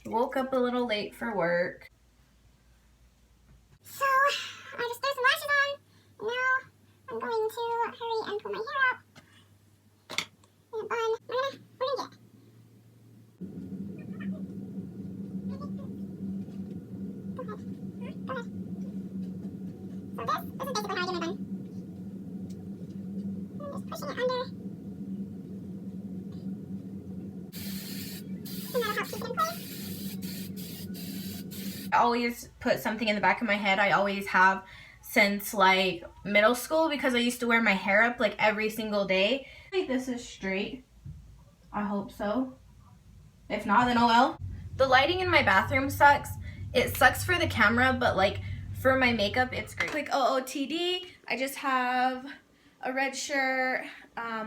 Woke up a little late for work. So, I just threw some lashes on, and now I'm going to hurry and put my hair up in a bun. We're gonna get. Go ahead. Go ahead. So this is basically how I do my bun. I'm just pushing it under. And that'll help keep it in place. I always put something in the back of my head. I always have since like middle school because I used to wear my hair up like every single day. I think this is straight. I hope so. If not, then oh well. The lighting in my bathroom sucks. It sucks for the camera, but like for my makeup, it's great. Quick OOTD. I just have a red shirt,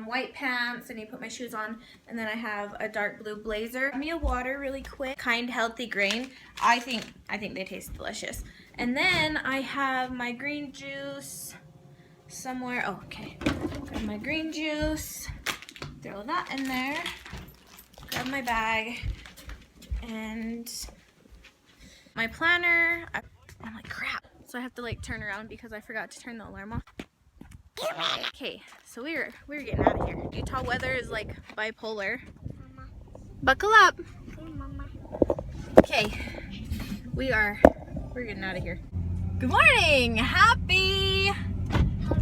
white pants, and you put my shoes on, and then I have a dark blue blazer. Give me a water really quick. Kind Healthy Grain. I think they taste delicious. And then I have my green juice somewhere. Oh, okay. Grab my green juice. Throw that in there. Grab my bag and my planner. I'm like, crap. So I have to like turn around because I forgot to turn the alarm off. Okay, so we're getting out of here. Utah weather is like bipolar. Mama. Buckle up. Okay, Mama. Okay, we're getting out of here. Good morning. Happy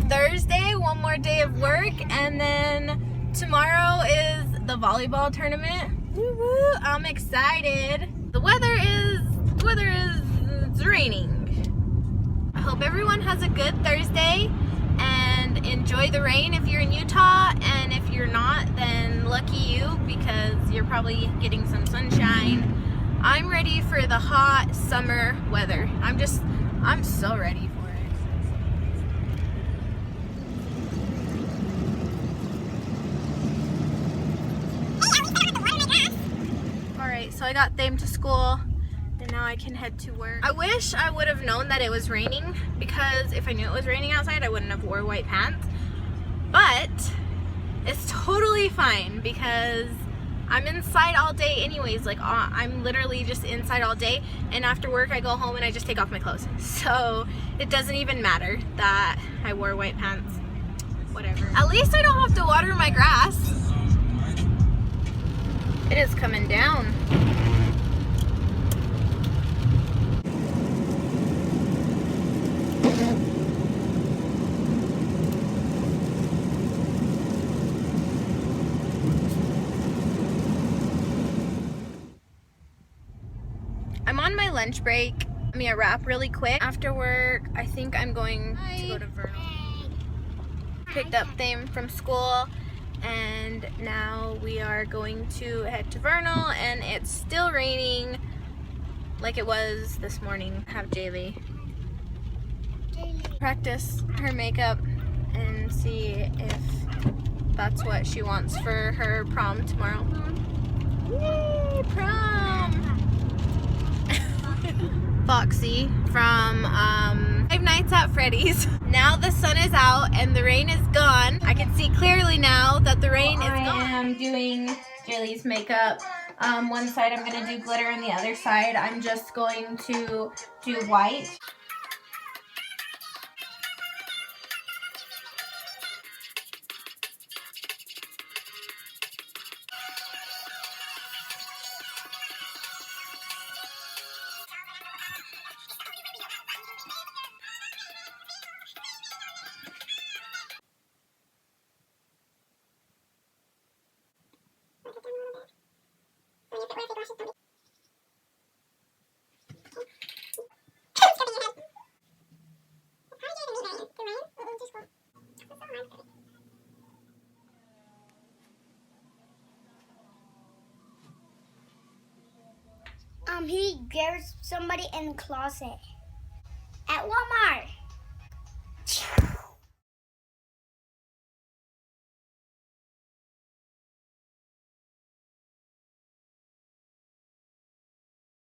Thursday. One more day of work, and then tomorrow is the volleyball tournament. Woo woo! I'm excited. The weather is it's raining. I hope everyone has a good Thursday and enjoy the rain if you're in Utah, and if you're not, then lucky you because you're probably getting some sunshine. I'm ready for the hot summer weather. I'm so ready for it. Alright, so I got Thame to school and now I can head to work. I wish I would have known that it was raining, because if I knew it was raining outside I wouldn't have wore white pants. But it's totally fine because I'm inside all day anyways. Like I'm literally just inside all day, and after work I go home and I just take off my clothes. So it doesn't even matter that I wore white pants. Whatever. At least I don't have to water my grass. It is coming down. I'm on my lunch break. Let me wrap really quick. After work, I think I'm going to go to Vernal. Picked up Thame from school, and now we are going to head to Vernal, and it's still raining like it was this morning. I have Jaylee practice her makeup and see if that's what she wants for her prom tomorrow. Yay, prom! Foxy from Five Nights at Freddy's. Now the sun is out and the rain is gone. I can see clearly now that the rain is gone. I am doing Jaylee's makeup. One side I'm going to do glitter, and the other side I'm just going to do white. He scares somebody in the closet.